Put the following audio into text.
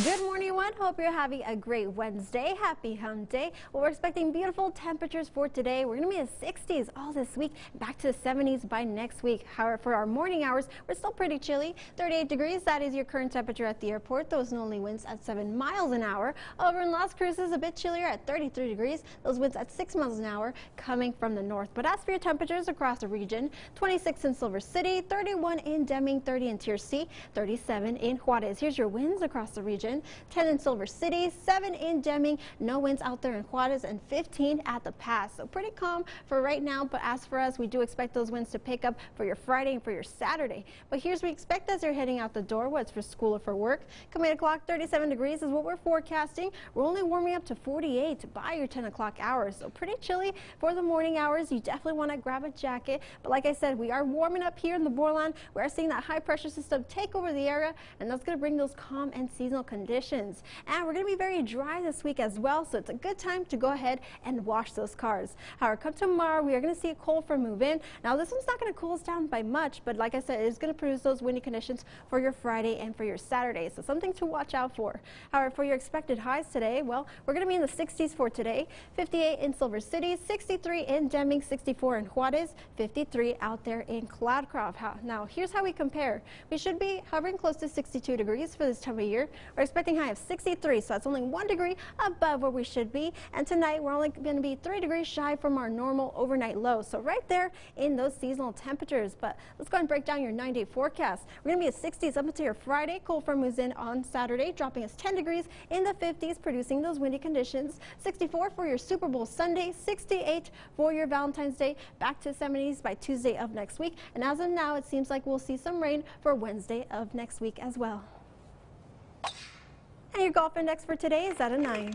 Good morning, everyone. Hope you're having a great Wednesday. Happy hump day. Well, we're expecting beautiful temperatures for today. We're going to be in the 60s all this week, back to the 70s by next week. However, for our morning hours, we're still pretty chilly. 38 degrees, that is your current temperature at the airport. Those northerly winds at 7 miles an hour. Over in Las Cruces, a bit chillier at 33 degrees. Those winds at 6 miles an hour coming from the north. But as for your temperatures across the region, 26 in Silver City, 31 in Deming, 30 in Tier C, 37 in Juarez. Here's your winds across the region. 10 in Silver City, 7 in Deming, no winds out there in Juarez, and 15 at the pass. So pretty calm for right now, but as for us, we do expect those winds to pick up for your Friday and for your Saturday. But here's what we expect as you're heading out the door, whether it's for school or for work. Come 8 o'clock, 37 degrees is what we're forecasting. We're only warming up to 48 by your 10 o'clock hours, so pretty chilly for the morning hours. You definitely want to grab a jacket, but like I said, we are warming up here in the borderline. We are seeing that high pressure system take over the area, and that's going to bring those calm and seasonal conditions. And we're going to be very dry this week as well, so it's a good time to go ahead and wash those cars. However, come tomorrow, we are going to see a cold front move in. Now, this one's not going to cool us down by much, but like I said, it is going to produce those windy conditions for your Friday and for your Saturday, so something to watch out for. However, for your expected highs today, well, we're going to be in the 60s for today. 58 in Silver City, 63 in Deming, 64 in Juarez, 53 out there in Cloudcroft. Now, here's how we compare. We should be hovering close to 62 degrees for this time of year. We're expecting high of 63, so that's only 1 degree above where we should be. And tonight, we're only going to be 3 degrees shy from our normal overnight low. So right there in those seasonal temperatures. But let's go ahead and break down your 9-day forecast. We're going to be at 60s up until your Friday. Cold front moves in on Saturday, dropping us 10 degrees in the 50s, producing those windy conditions. 64 for your Super Bowl Sunday, 68 for your Valentine's Day, back to 70s by Tuesday of next week. And as of now, it seems like we'll see some rain for Wednesday of next week as well. And your golf index for today is at a 9.